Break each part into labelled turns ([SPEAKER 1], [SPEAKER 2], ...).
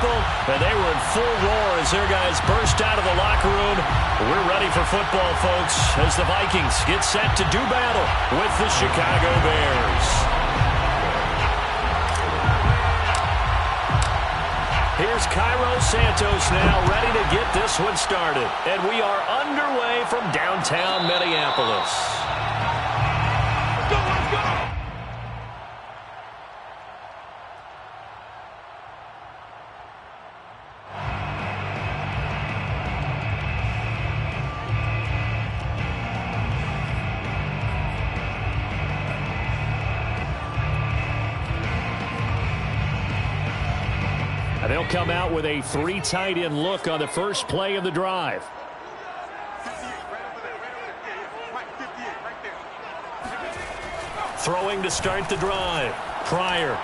[SPEAKER 1] people, and they were in full roar as their guys burst out of the locker room. We're ready for football, folks, as the Vikings get set to do battle with the Chicago Bears. Here's Cairo Santos now ready to get this one started. And we are underway from downtown Minneapolis. Let's go! They'll come out with a 3 tight end look on the first play of the drive. Throwing to start the drive. Pryor.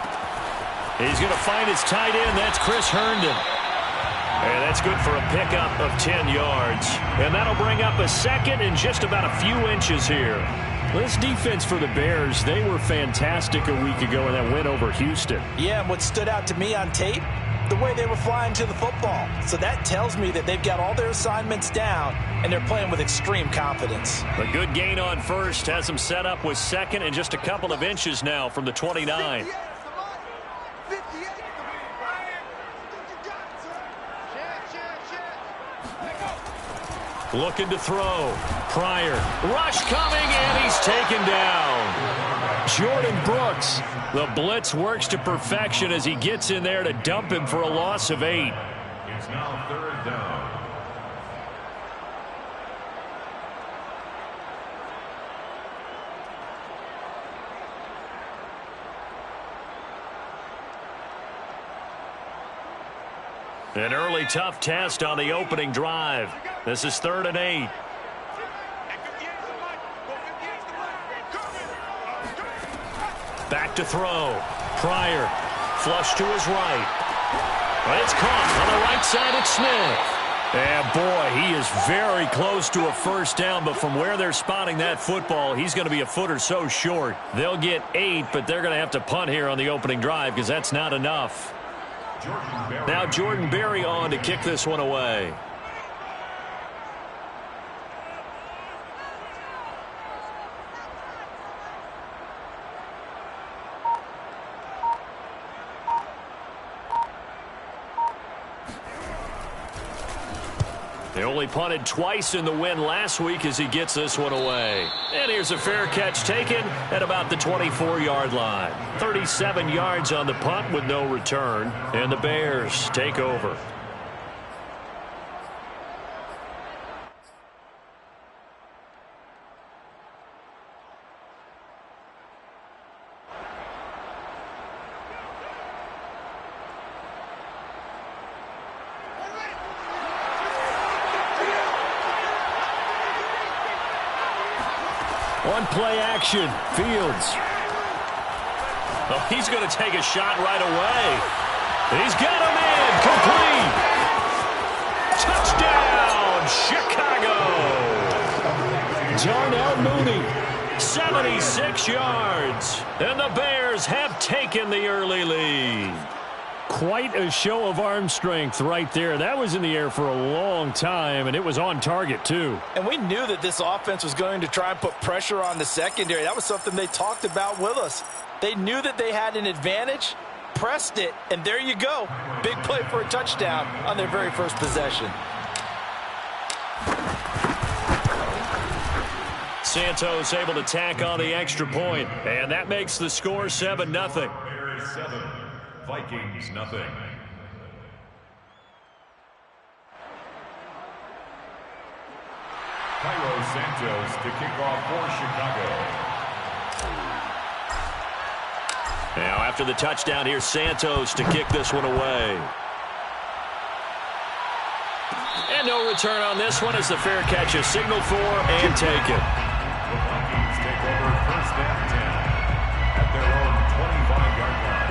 [SPEAKER 1] He's going to find his tight end. That's Chris Herndon. And that's good for a pickup of 10 yards. And that'll bring up a second and just about a few inches here. This defense for the Bears, they were fantastic a week ago in that win over Houston.
[SPEAKER 2] Yeah, and what stood out to me on tape, the way they were flying to the football. So that tells me that they've got all their assignments down, and they're playing with extreme confidence.
[SPEAKER 1] A good gain on first has them set up with second and just a couple of inches now from the 29. Looking to throw. Pryor. Rush coming, and he's taken down. Jordan Brooks. The blitz works to perfection as he gets in there to dump him for a loss of 8.
[SPEAKER 3] It's now 3rd down.
[SPEAKER 1] An early tough test on the opening drive. This is 3rd and 8. Back to throw. Pryor. Flush to his right. It's caught on the right side. It's Smith. And boy, he is very close to a first down, but from where they're spotting that football, he's going to be a foot or so short. They'll get 8, but they're going to have to punt here on the opening drive because that's not enough. Now Jordan Berry on to kick this one away. They only punted twice in the win last week as he gets this one away. And here's a fair catch taken at about the 24-yard line. 37 yards on the punt with no return. And the Bears take over. On play action, Fields. Oh, he's going to take a shot right away. He's got him in, complete. Touchdown, Chicago. Darnell Mooney, 76 yards. And the Bears have taken the early lead. Quite a show of arm strength right there. That was in the air for a long time, and it was on target, too.
[SPEAKER 2] And we knew that this offense was going to try and put pressure on the secondary. That was something they talked about with us. They knew that they had an advantage, pressed it, and there you go. Big play for a touchdown on their very first possession.
[SPEAKER 1] Santos able to tack on the extra point, and that makes the score 7-0.
[SPEAKER 3] Bears 7, Vikings nothing. Cairo Santos to kick off for Chicago.
[SPEAKER 1] Now after the touchdown, here's Santos to kick this one away. And no return on this one as the fair catch is signaled for and taken.
[SPEAKER 3] The Vikings take over 1st and 10 at their own 25-yard line.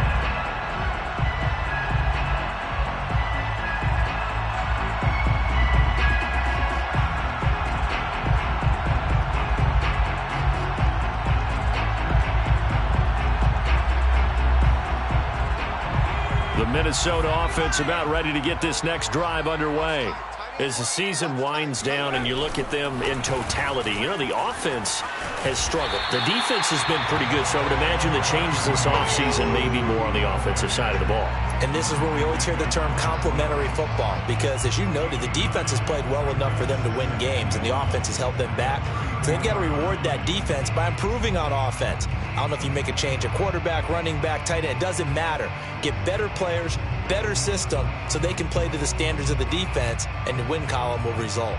[SPEAKER 1] The Minnesota offense about ready to get this next drive underway. As the season winds down and you look at them in totality, you know, the offense has struggled. The defense has been pretty good, so I would imagine the changes this offseason may be more on the offensive side of the ball.
[SPEAKER 2] And this is where we always hear the term complementary football, because as you noted, the defense has played well enough for them to win games, and the offense has held them back. So they've got to reward that defense by improving on offense. I don't know if you make a change at quarterback, running back, tight end. It doesn't matter. Get better players, better system, so they can play to the standards of the defense, and the win column will result.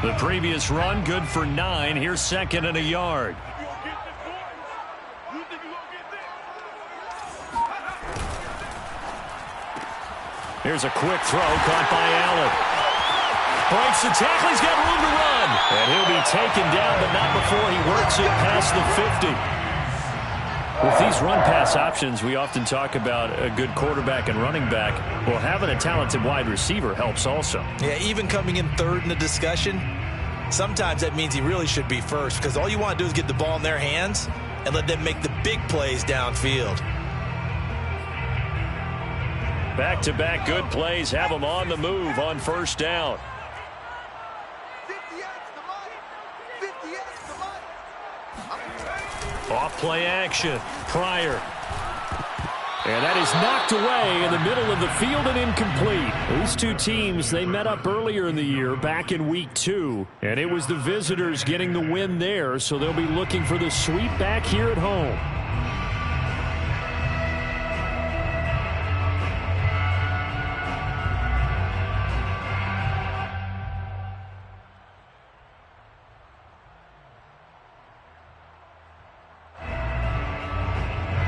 [SPEAKER 1] The previous run, good for 9. Here's second and a yard. Here's a quick throw caught by Allen. Breaks the tackle. He's got room to run. And he'll be taken down, but not before he works it past the 50. With these run-pass options, we often talk about a good quarterback and running back. Well, having a talented wide receiver helps also.
[SPEAKER 2] Yeah, even coming in third in the discussion, sometimes that means he really should be first, because all you want to do is get the ball in their hands and let them make the big plays downfield.
[SPEAKER 1] Back-to-back good plays have them on the move on first down. Off-play action. Pryor. And that is knocked away in the middle of the field and incomplete. These two teams, they met up earlier in the year, back in week 2. And it was the visitors getting the win there, so they'll be looking for the sweep back here at home.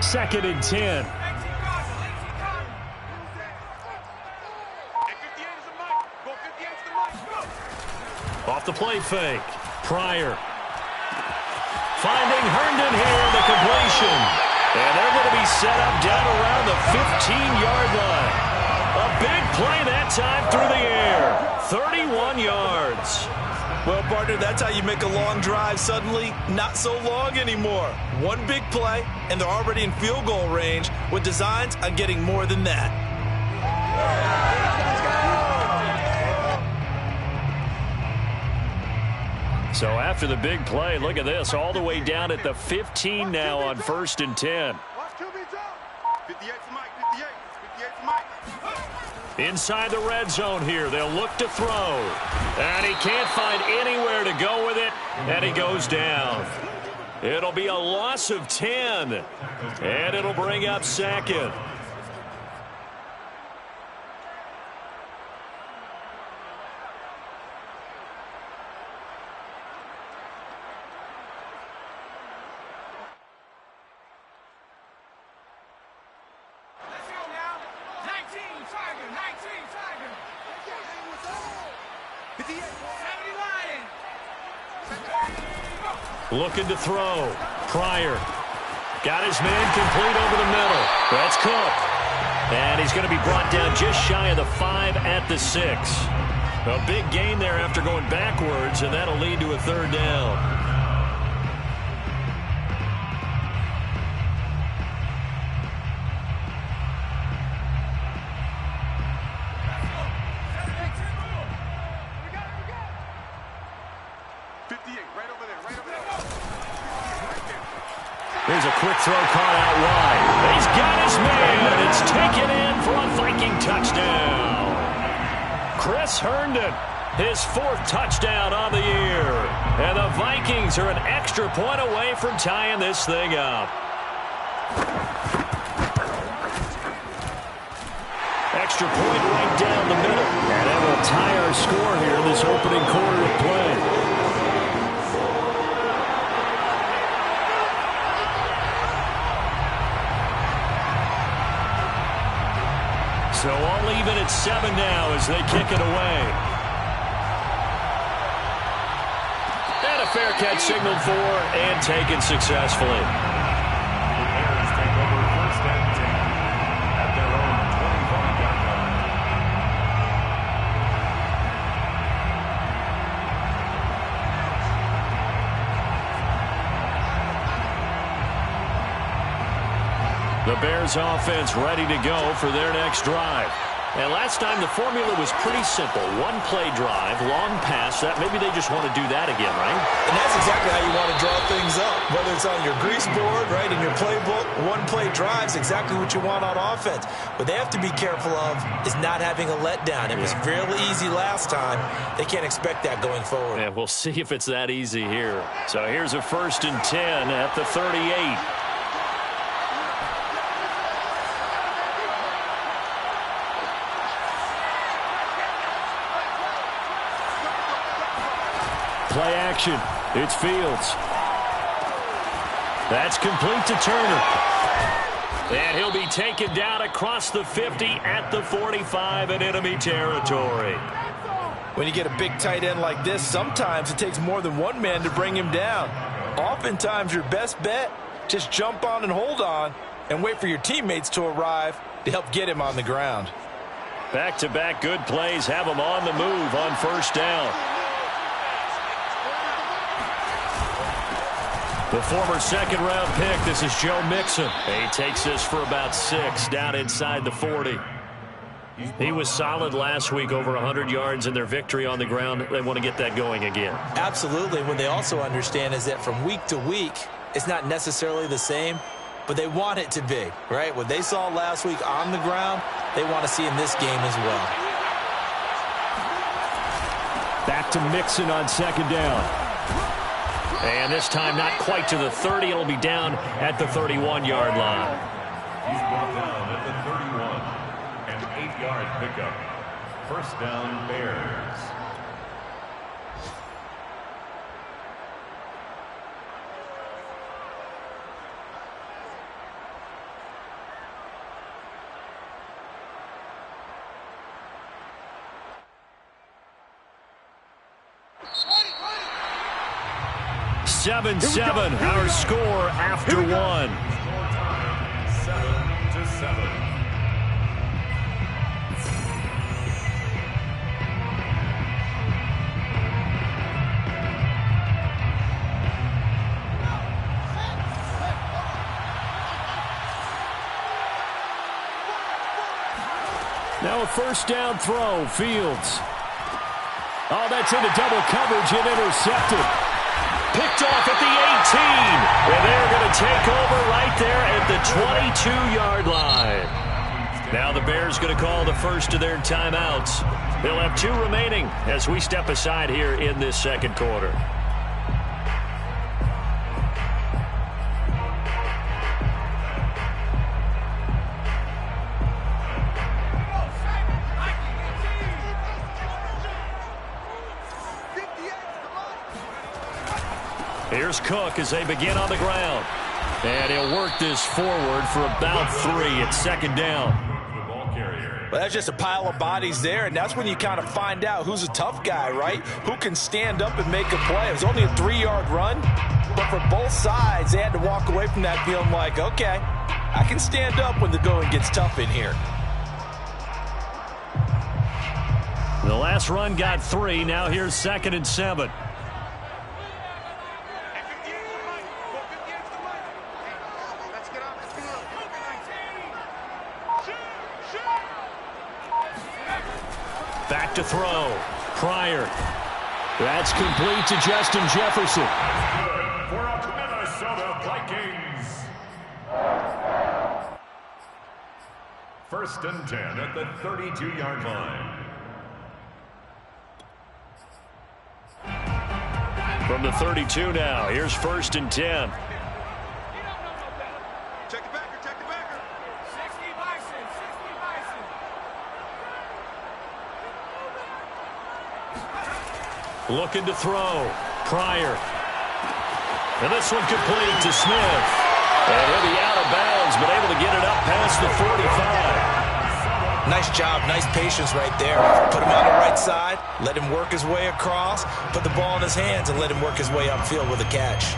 [SPEAKER 1] Second and 10. Off the play fake. Pryor. Finding Herndon here, the completion. And they're going to be set up down around the 15-yard line. A big play that time through the air. 31 yards.
[SPEAKER 2] Well, partner, that's how you make a long drive suddenly not so long anymore. One big play, and they're already in field goal range with designs on getting more than that.
[SPEAKER 1] So after the big play, look at this, all the way down at the 15 now on first and 10. Inside the red zone here, they'll look to throw. And he can't find anywhere to go with it, and he goes down. It'll be a loss of 10, and it'll bring up second. Looking to throw. Pryor. Got his man complete over the middle. That's Cook. And he's going to be brought down just shy of the 5 at the 6. A big gain there after going backwards, and that'll lead to a third down. Here's a quick throw caught out wide. He's got his man. It's taken in for a Viking touchdown. Chris Herndon, his 4th touchdown on the year. And the Vikings are an extra point away from tying this thing up. Extra point right down the middle. And that will tie our score here in this opening quarter of play. So all even at 7 now as they kick it away. And a fair catch signaled for and taken successfully.
[SPEAKER 3] The Bears take over first and 10 at their own 25-yard line.
[SPEAKER 1] The Bears offense ready to go for their next drive. And last time the formula was pretty simple. One play drive, long pass. That maybe they just want to do that again, right?
[SPEAKER 2] And that's exactly how you want to draw things up. Whether it's on your grease board, right, in your playbook, one play drive is exactly what you want on offense. What they have to be careful of is not having a letdown. It was real easy last time. They can't expect that going forward.
[SPEAKER 1] Yeah, we'll see if it's that easy here. So here's a 1st and 10 at the 38. Play action. It's Fields. That's complete to Turner. And he'll be taken down across the 50 at the 45 in enemy territory.
[SPEAKER 2] When you get a big tight end like this, sometimes it takes more than one man to bring him down. Oftentimes, your best bet, just jump on and hold on and wait for your teammates to arrive to help get him on the ground.
[SPEAKER 1] Back-to-back good plays have him on the move on 1st down. The former 2nd-round pick, this is Joe Mixon. He takes this for about 6 down inside the 40. He was solid last week, over 100 yards in their victory on the ground. They want to get that going again.
[SPEAKER 2] Absolutely. What they also understand is that from week to week, it's not necessarily the same, but they want it to be, right? What they saw last week on the ground, they want to see in this game as well.
[SPEAKER 1] Back to Mixon on 2nd down. And this time not quite to the 30. It'll be down at the 31-yard line.
[SPEAKER 3] He's brought down at the 31. An 8-yard pickup. 1st down, Bears.
[SPEAKER 1] Seven, our score after 1.
[SPEAKER 3] 7-7.
[SPEAKER 1] Now a 1st down throw, Fields. Oh, that's into double coverage and intercepted. Picked off at the 18. And they're going to take over right there at the 22-yard line. Now the Bears going to call the first of their timeouts. They'll have 2 remaining as we step aside here in this 2nd quarter. Here's Cook as they begin on the ground. And he'll work this forward for about 3. It's 2nd down.
[SPEAKER 2] Well, that's just a pile of bodies there, and that's when you kind of find out who's a tough guy, right? Who can stand up and make a play. It was only a 3-yard run, but for both sides, they had to walk away from that feeling like, okay, I can stand up when the going gets tough in here.
[SPEAKER 1] The last run got 3. Now here's 2nd and 7. Back to throw. Pryor. That's complete to Justin Jefferson.
[SPEAKER 3] For our Minnesota Vikings. 1st and 10 at the 32-yard line.
[SPEAKER 1] From the 32 now, here's 1st and 10. Looking to throw. Pryor. And this one complete to Smith. And he'll be out of bounds, but able to get it up past the 45.
[SPEAKER 2] Nice job, nice patience right there. Put him on the right side, let him work his way across, put the ball in his hands, and let him work his way upfield with a catch.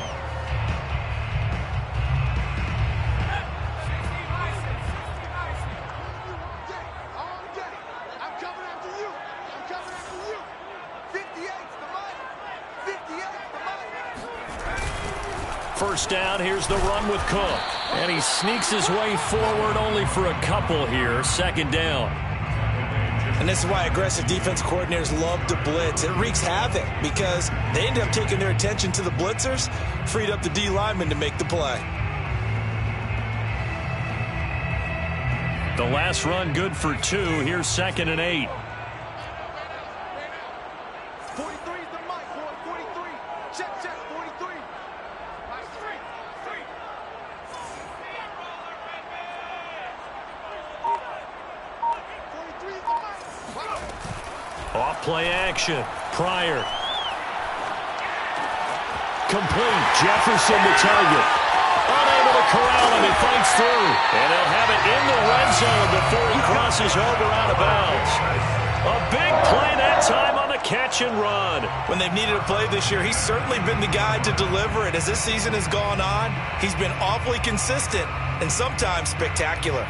[SPEAKER 1] first down. Here's the run with Cook. And he sneaks his way forward only for a couple here. Second down.
[SPEAKER 2] And this is why aggressive defense coordinators love to blitz. It wreaks havoc because they end up taking their attention to the blitzers, freed up the D lineman to make the play.
[SPEAKER 1] The last run good for 2. Here's 2nd and 8.
[SPEAKER 4] 43 is the mic, boy. 43. Check, 43. 43 is the mic.
[SPEAKER 1] Off play action. Pryor. Complete. Jefferson the target. Unable to corral him. He fights through. And he'll have it in the red zone before he crosses over out of bounds. A big play that time on the catch and run.
[SPEAKER 2] When they've needed a play this year, he's certainly been the guy to deliver it. As this season has gone on, he's been awfully consistent and sometimes spectacular.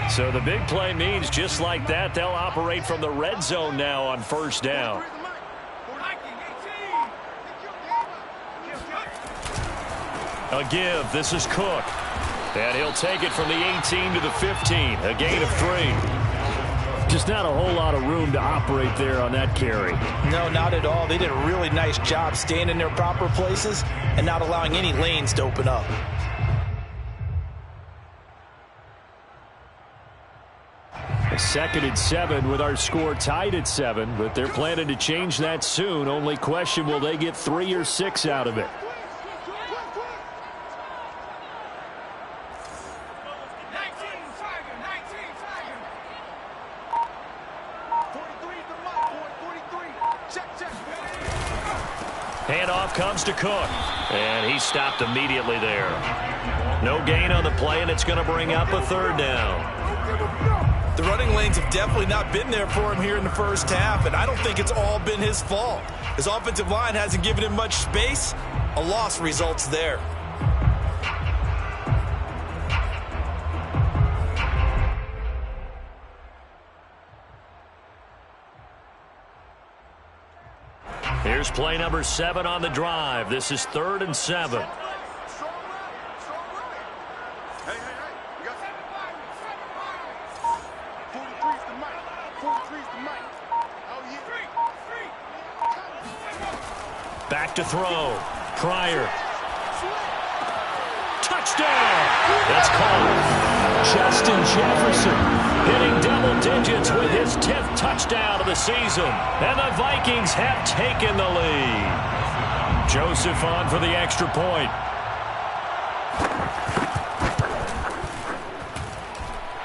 [SPEAKER 1] So the big play means just like that, they'll operate from the red zone now on first down. A give. This is Cook. And he'll take it from the 18 to the 15. A gain of 3. Just not a whole lot of room to operate there on that carry.
[SPEAKER 2] No, not at all. They did a really nice job staying in their proper places and not allowing any lanes to open up.
[SPEAKER 1] A 2nd and 7 with our score tied at 7, but they're planning to change that soon. Only question, will they get 3 or 6 out of it? Handoff comes to Cook. And he stopped immediately there. No gain on the play, and it's going to bring up a 3rd down.
[SPEAKER 2] The running lanes have definitely not been there for him here in the first half, and I don't think it's all been his fault. His offensive line hasn't given him much space. A loss results there.
[SPEAKER 1] Here's play number 7 on the drive. This is 3rd and 7. Back to throw. Pryor. Touchdown! That's called. Justin Jefferson hitting double digits with his 10th touchdown of the season. And the Vikings have taken the lead. Joseph on for the extra point.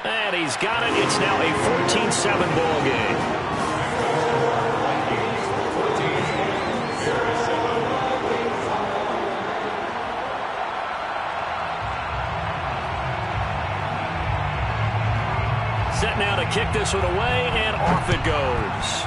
[SPEAKER 1] And he's got it. It's now a 14-7 ball game. Set now to kick this one away, and off it goes.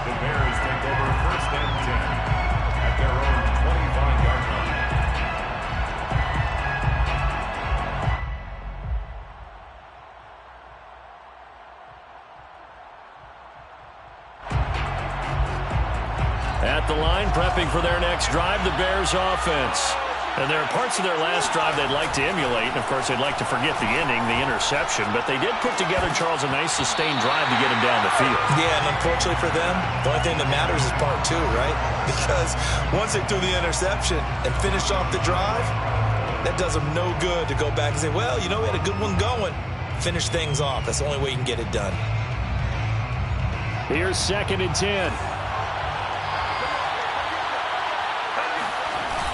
[SPEAKER 3] The Bears take over 1st and 10 at their own 25-yard line.
[SPEAKER 1] At the line, prepping for their next drive, the Bears offense. And there are parts of their last drive they'd like to emulate. And, of course, they'd like to forget the ending, the interception. But they did put together, Charles, a nice sustained drive to get him down the field.
[SPEAKER 2] Yeah, and unfortunately for them, the only thing that matters is part 2, right? Because once they threw the interception and finished off the drive, That does him no good to go back and say, well, you know, we had a good one going. Finish things off. That's the only way you can get it done.
[SPEAKER 1] Here's 2nd and 10.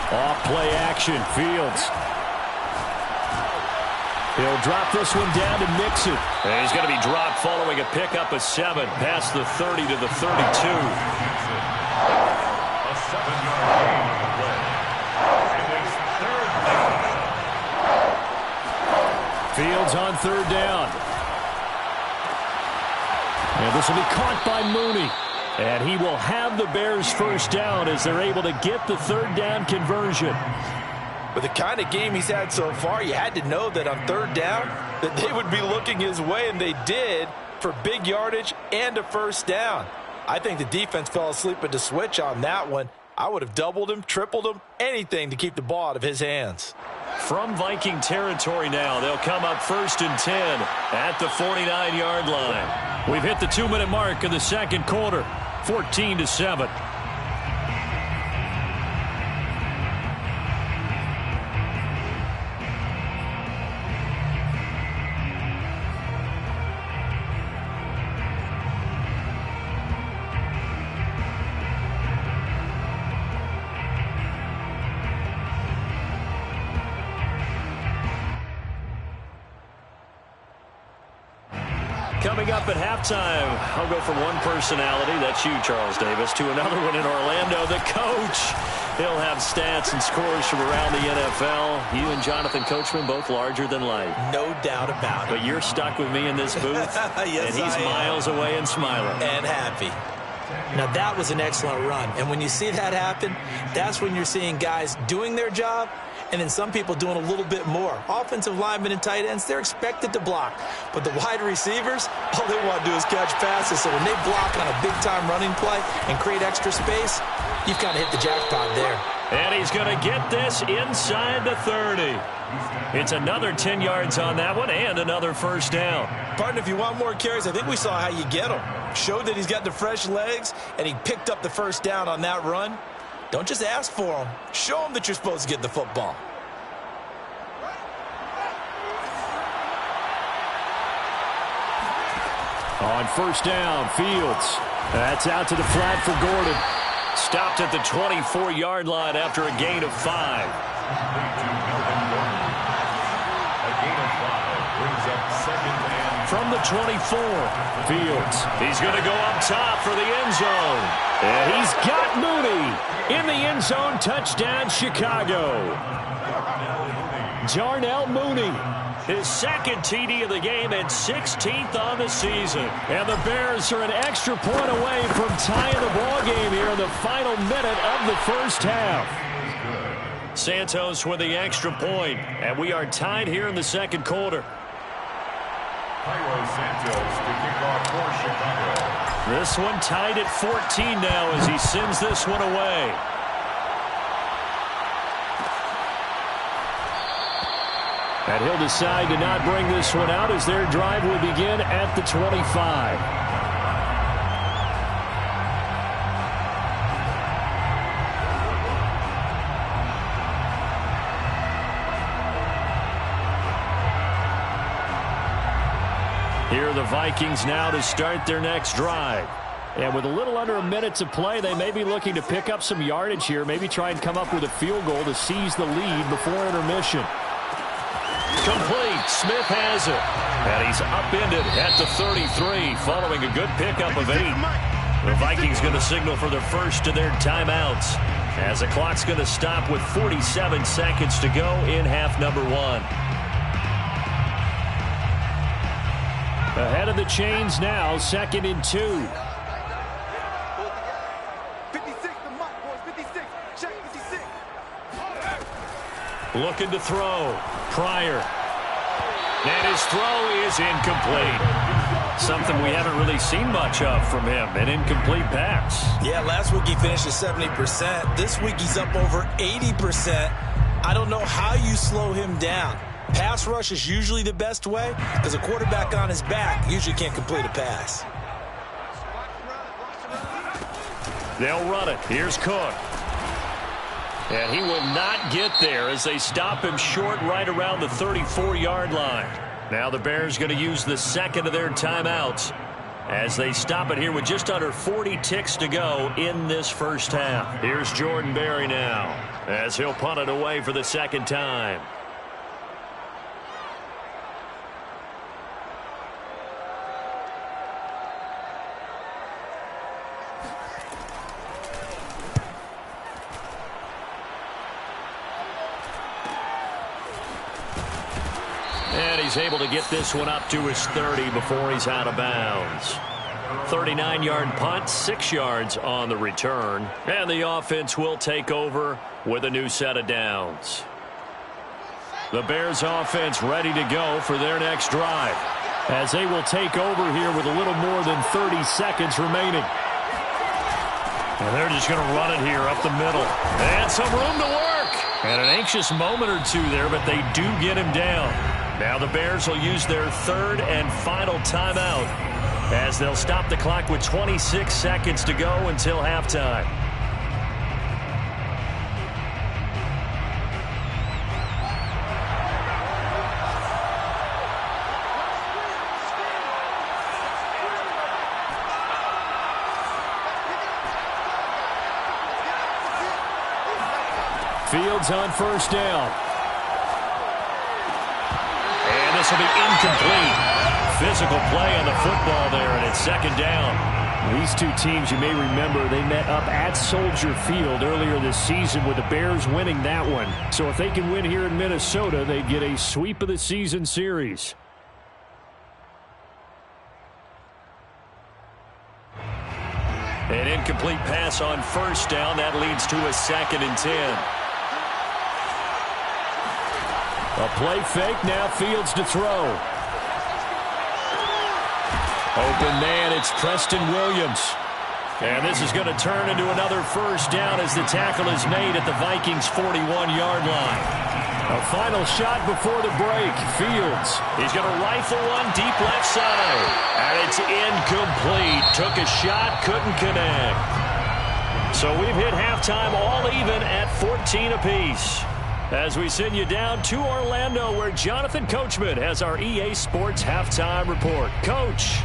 [SPEAKER 1] Off play action, Fields. He'll drop this one down to Mixon. And he's going to be dropped following a pickup of 7 past the 30 to the 32.
[SPEAKER 3] A 7-yard gain on the play. And it's 3rd down.
[SPEAKER 1] Fields on 3rd down. And this will be caught by Mooney. And he will have the Bears 1st down as they're able to get the 3rd down conversion.
[SPEAKER 2] With the kind of game he's had so far, you had to know that on 3rd down that they would be looking his way, and they did, for big yardage and a 1st down. I think the defense fell asleep at the switch on that one. I would have doubled him, tripled him, anything to keep the ball out of his hands.
[SPEAKER 1] From Viking territory now, they'll come up 1st and 10 at the 49-yard line. We've hit the 2-minute mark of the 2nd quarter, 14-7. Coming up at halftime, I'll go from one personality, that's you, Charles Davis, to another one in Orlando, the coach. He'll have stats and scores from around the NFL. You and Jonathan Coachman, both larger than life.
[SPEAKER 2] No doubt about it.
[SPEAKER 1] But you're stuck with me in this booth,
[SPEAKER 2] yes,
[SPEAKER 1] and he's miles away and smiling.
[SPEAKER 2] And happy. Now, that was an excellent run. And when you see that happen, that's when you're seeing guys doing their job, and then some people doing a little bit more. Offensive linemen and tight ends, they're expected to block. But the wide receivers, all they want to do is catch passes. So when they block on a big-time running play and create extra space, you've kind of hit the jackpot there.
[SPEAKER 1] And he's going to get this inside the 30. It's another 10 yards on that one and another 1st down.
[SPEAKER 2] Partner, if you want more carries, I think we saw how you get them. Showed that he's got the fresh legs, and he picked up the 1st down on that run. Don't just ask for them. Show them that you're supposed to get the football.
[SPEAKER 1] On 1st down, Fields. That's out to the flat for Gordon. Stopped at the 24-yard line after a gain of 5.
[SPEAKER 3] A gain of 5 brings up 2nd and
[SPEAKER 1] From the 24, Fields. He's going to go up top for the end zone. And he's got Mooney in the end zone. Touchdown, Chicago. Darnell Mooney, his 2nd TD of the game and 16th on the season. And the Bears are an extra point away from tying the ball game here in the final minute of the 1st half. Santos with the extra point, and we are tied here in the 2nd quarter.
[SPEAKER 3] Cairo Santos to kick off for Chicago.
[SPEAKER 1] This one tied at 14 now as he sends this one away. And he'll decide to not bring this one out as their drive will begin at the 25. Here are the Vikings now to start their next drive. And with a little under a minute to play, they may be looking to pick up some yardage here, maybe try and come up with a field goal to seize the lead before intermission. Complete. Smith has it. And he's upended at the 33 following a good pickup of 8. The Vikings going to signal for their first of their timeouts as the clock's going to stop with 47 seconds to go in half number 1. Ahead of the chains now, 2nd and 2.
[SPEAKER 4] 56, the mic, boys. 56. Check 56.
[SPEAKER 1] Looking to throw. Pryor. And his throw is incomplete. Something we haven't really seen much of from him, an incomplete pass.
[SPEAKER 2] Yeah, last week he finished at 70%. This week he's up over 80%. I don't know how you slow him down. Pass rush is usually the best way because a quarterback on his back usually can't complete a pass.
[SPEAKER 1] They'll run it. Here's Cook. And he will not get there as they stop him short right around the 34-yard line. Now the Bears going to use the second of their timeouts as they stop it here with just under 40 ticks to go in this first half. Here's Jordan Berry now as he'll punt it away for the second time. And he's able to get this one up to his 30 before he's out of bounds. 39-yard punt, 6 yards on the return. And the offense will take over with a new set of downs. The Bears offense ready to go for their next drive as they will take over here with a little more than 30 seconds remaining. And they're just going to run it here up the middle. And some room to work. And an anxious moment or two there, but they do get him down. Now the Bears will use their third and final timeout as they'll stop the clock with 26 seconds to go until halftime. Fields on first down. And this will be incomplete. Physical play on the football there, and it's second down. These two teams, you may remember, they met up at Soldier Field earlier this season with the Bears winning that one. So if they can win here in Minnesota, they get a sweep of the season series. An incomplete pass on first down. That leads to a 2nd and 10. A play fake, now Fields to throw. Open man, it's Preston Williams. And this is going to turn into another first down as the tackle is made at the Vikings' 41-yard line. A final shot before the break. Fields. He's going to rifle one deep left side. And it's incomplete. Took a shot, couldn't connect. So we've hit halftime all even at 14 apiece. As we send you down to Orlando, where Jonathan Coachman has our EA Sports Halftime Report. Coach.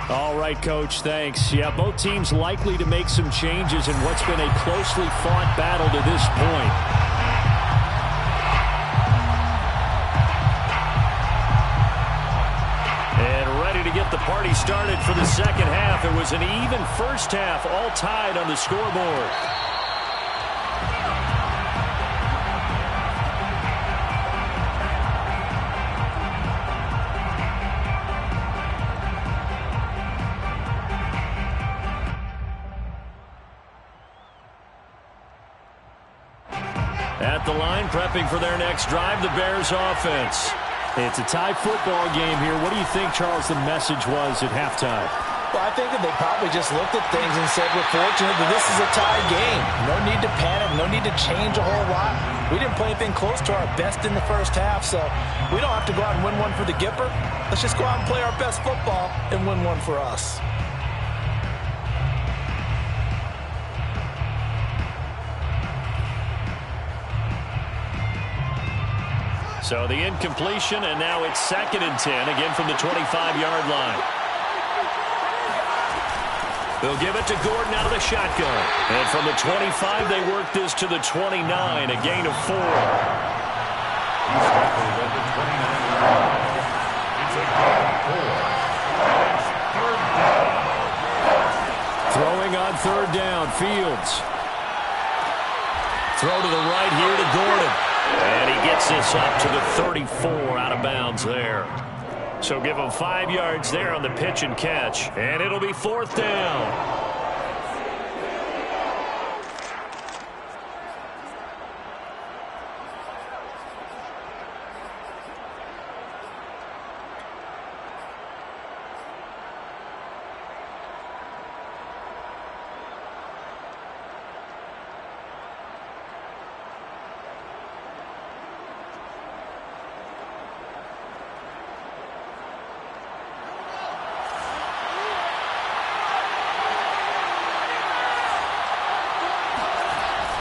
[SPEAKER 1] All right, Coach, thanks. Yeah, both teams likely to make some changes in what's been a closely fought battle to this point. And ready to get the party started for the second half. It was an even first half, all tied on the scoreboard. At the line, prepping for their next drive, the Bears offense. It's a tie football game here. What do you think, Charles, the message was at halftime?
[SPEAKER 2] Well, I think that they probably just looked at things and said, we're fortunate that this is a tie game. No need to panic. No need to change a whole lot. We didn't play anything close to our best in the first half, so we don't have to go out and win one for the Gipper. Let's just go out and play our best football and win one for us.
[SPEAKER 1] So the incompletion, and now it's 2nd and 10, again from the 25-yard line. They'll give it to Gordon out of the shotgun. And from the 25, they work this to the 29, a gain of 4.
[SPEAKER 3] He's tackled at the 29-yard line. It's a gain of 4. It's 3rd down.
[SPEAKER 1] Throwing on 3rd down, Fields. Throw to the right here to Gordon. And he gets this up to the 34, out of bounds there. So give him 5 yards there on the pitch and catch. And it'll be 4th down.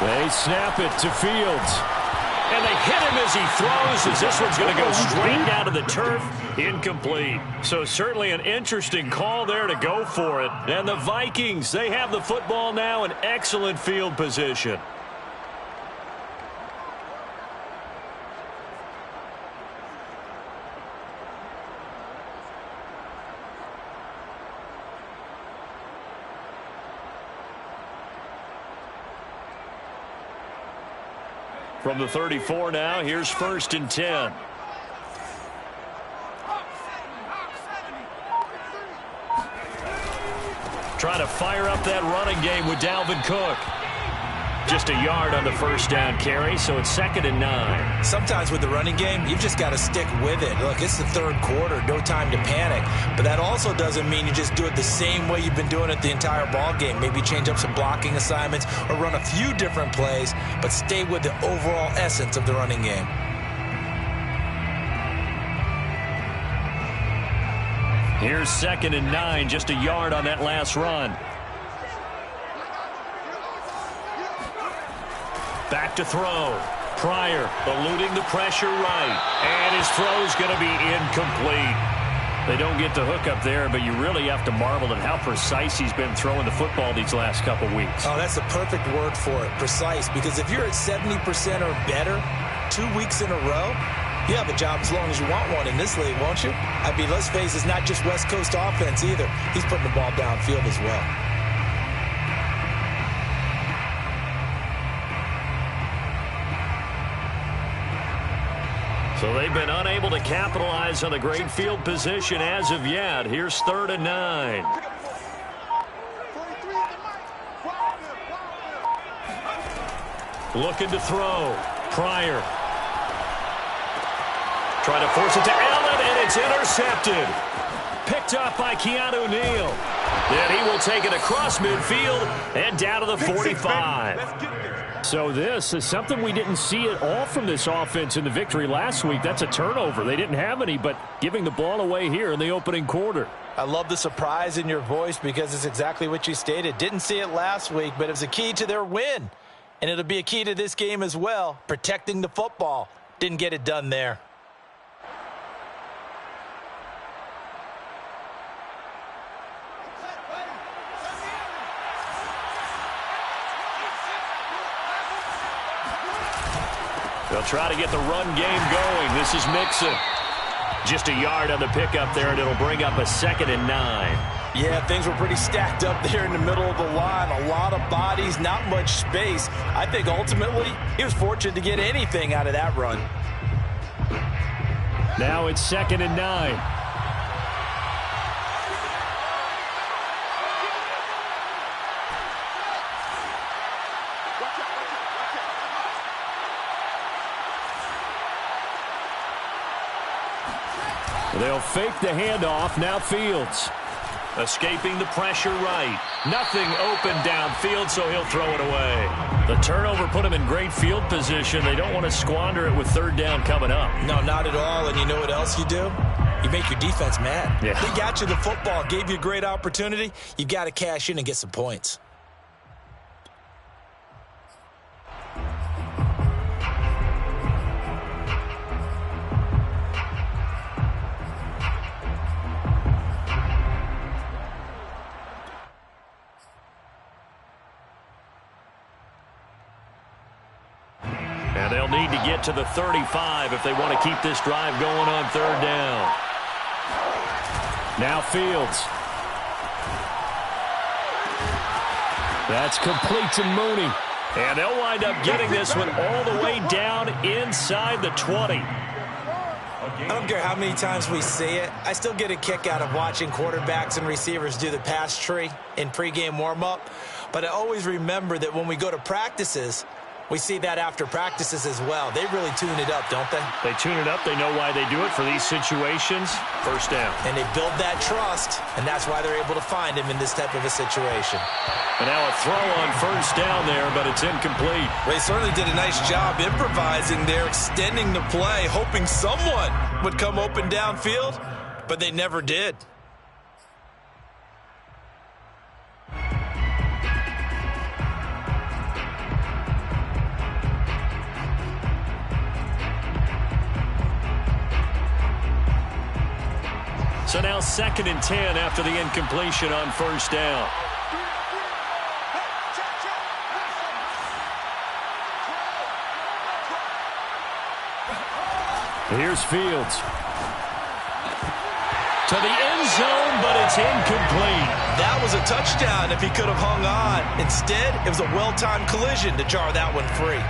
[SPEAKER 1] They snap it to Fields. And they hit him as he throws, as this one's going to go straight down to the turf. Incomplete. So certainly an interesting call there to go for it. And the Vikings, they have the football now in excellent field position. From the 34 now, here's 1st and 10. Trying to fire up that running game with Dalvin Cook. Just a yard on the first down carry, so it's 2nd and 9.
[SPEAKER 2] Sometimes with the running game, you've just got to stick with it. Look, it's the 3rd quarter, no time to panic. But that also doesn't mean you just do it the same way you've been doing it the entire ball game. Maybe change up some blocking assignments or run a few different plays, but stay with the overall essence of the running game.
[SPEAKER 1] Here's 2nd and 9, just a yard on that last run. Back to throw. Pryor eluding the pressure right. And his throw's going to be incomplete. They don't get the hook up there, but you really have to marvel at how precise he's been throwing the football these last couple weeks.
[SPEAKER 2] Oh, that's the perfect word for it, precise. Because if you're at 70% or better 2 weeks in a row, you have a job as long as you want one in this league, won't you? I mean, let's face it, it's not just West Coast offense either. He's putting the ball downfield as well.
[SPEAKER 1] So they've been unable to capitalize on the great field position as of yet. Here's 3rd and 9. Looking to throw. Pryor. Trying to force it to Allen, and it's intercepted. Picked up by Keanu Neal. Then he will take it across midfield and down to the 45. So this is something we didn't see at all from this offense in the victory last week. That's a turnover. They didn't have any, but giving the ball away here in the opening quarter.
[SPEAKER 2] I love the surprise in your voice because it's exactly what you stated. Didn't see it last week, but it was a key to their win. And it'll be a key to this game as well, protecting the football. Didn't get it done there.
[SPEAKER 1] They'll try to get the run game going. This is Mixon. Just a yard on the pickup there, and it'll bring up a 2nd and 9.
[SPEAKER 2] Yeah, things were pretty stacked up there in the middle of the line. A lot of bodies, not much space. I think ultimately he was fortunate to get anything out of that run.
[SPEAKER 1] Now it's 2nd and 9. They'll fake the handoff. Now Fields. Escaping the pressure right. Nothing open downfield, so he'll throw it away. The turnover put him in great field position. They don't want to squander it with 3rd down coming up.
[SPEAKER 2] No, not at all. And you know what else you do? You make your defense mad.
[SPEAKER 1] Yeah.
[SPEAKER 2] They got you the football, gave you a great opportunity. You've got to cash in and get some points.
[SPEAKER 1] And they'll need to get to the 35 if they want to keep this drive going on 3rd down. Now Fields. That's complete to Mooney. And they'll wind up getting this one all the way down inside the 20.
[SPEAKER 2] I don't care how many times we see it. I still get a kick out of watching quarterbacks and receivers do the pass tree in pregame warm-up. But I always remember that when we go to practices, we see that after practices as well. They really tune it up, don't they?
[SPEAKER 1] They tune it up. They know why they do it for these situations. 1st down.
[SPEAKER 2] And they build that trust, and that's why they're able to find him in this type of a situation.
[SPEAKER 1] And now a throw on 1st down there, but it's incomplete.
[SPEAKER 2] Well, they certainly did a nice job improvising there, extending the play, hoping someone would come open downfield, but they never did.
[SPEAKER 1] 2nd and 10 after the incompletion on first down. Here's Fields. To the end zone, but it's incomplete.
[SPEAKER 2] That was a touchdown if he could have hung on. Instead, it was a well-timed collision to jar that one free.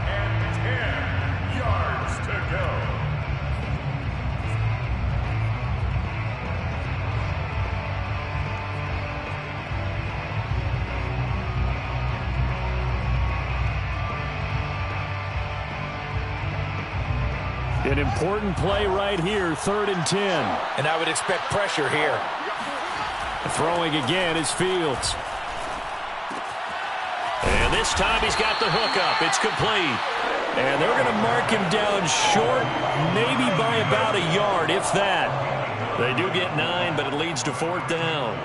[SPEAKER 3] And 10 yards to go.
[SPEAKER 1] An important play right here, 3rd and 10.
[SPEAKER 2] And I would expect pressure here.
[SPEAKER 1] Throwing again is Fields. And this time he's got the hook up. It's complete. And they're going to mark him down short, maybe by about a yard, if that. They do get 9, but it leads to 4th down.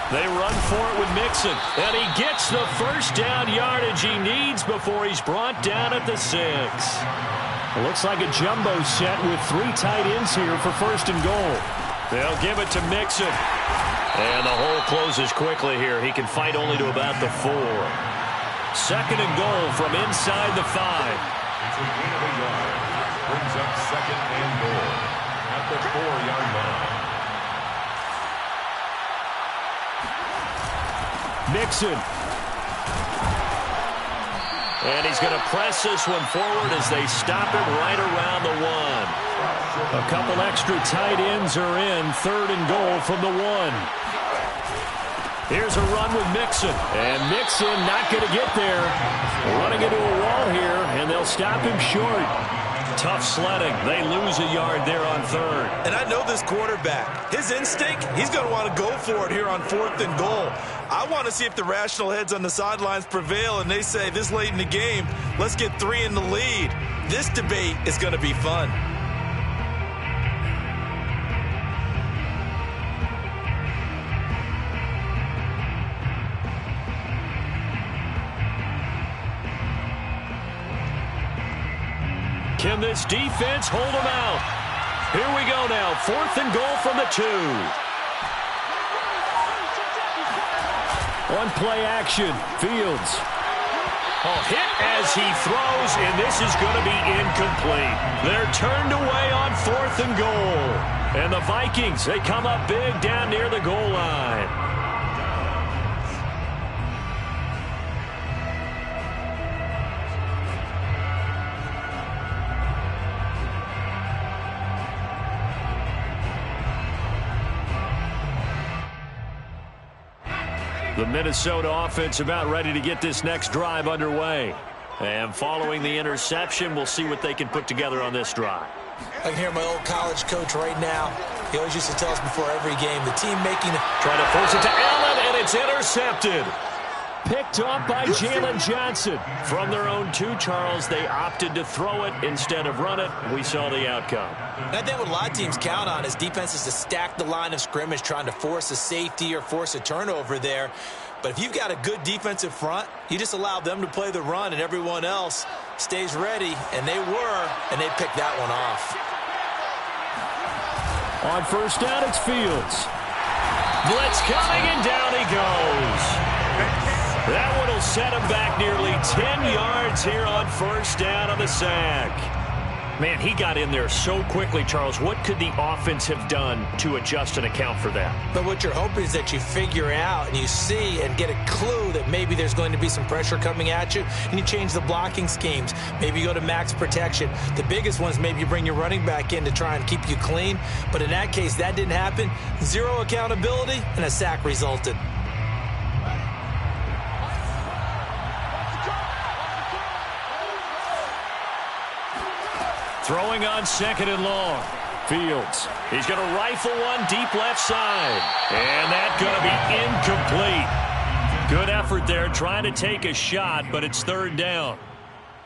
[SPEAKER 1] They run for it with Mixon, and he gets the first down yardage he needs before he's brought down at the 6. It looks like a jumbo set with 3 tight ends here for 1st and goal. They'll give it to Mixon. And the hole closes quickly here. He can fight only to about the 4. 2nd and goal from inside the 5.
[SPEAKER 3] It's a gain of a yard. Brings up 2nd and goal at the 4-yard line.
[SPEAKER 1] Mixon. And he's going to press this one forward as they stop him right around the 1. A couple extra tight ends are in. 3rd and goal from the 1. Here's a run with Mixon. And Mixon not going to get there. Running into a wall here, and they'll stop him short. Tough sledding. They lose a yard there on 3rd.
[SPEAKER 2] And I know this quarterback. His instinct, he's going to want to go for it here on 4th and goal. I want to see if the rational heads on the sidelines prevail and they say this late in the game, let's get 3 in the lead. This debate is going to be fun.
[SPEAKER 1] Can this defense hold them out? Here we go now. 4th and goal from the 2. On play action, Fields. Oh, hit as he throws, and this is going to be incomplete. They're turned away on 4th and goal. And the Vikings, they come up big down near the goal line. The Minnesota offense about ready to get this next drive underway. And following the interception, we'll see what they can put together on this drive.
[SPEAKER 2] I can hear my old college coach right now. He always used to tell us before every game, the team making it.
[SPEAKER 1] Trying to force it to Allen, and it's intercepted. Picked off by Jalen Johnson. From their own 2, Charles, they opted to throw it instead of run it. We saw the outcome.
[SPEAKER 5] I think what a lot of teams count on is defenses to stack the line of scrimmage, trying to force a safety or force a turnover there. But if you've got a good defensive front, you just allow them to play the run and everyone else stays ready, and they were, and they picked that one off.
[SPEAKER 1] On first down, it's Fields. Blitz coming, and down he goes. That one will set him back nearly 10 yards here on first down on the sack. Man, he got in there so quickly, Charles. What could the offense have done to adjust and account for that?
[SPEAKER 5] But what you're hoping is that you figure out and you see and get a clue that maybe there's going to be some pressure coming at you, and you change the blocking schemes. Maybe you go to max protection. The biggest ones, maybe you bring your running back in to try and keep you clean. But in that case, that didn't happen. 0 accountability, and a sack resulted.
[SPEAKER 1] Throwing on 2nd and long. Fields. He's going to rifle one deep left side. And that's going to be incomplete. Good effort there trying to take a shot, but it's 3rd down.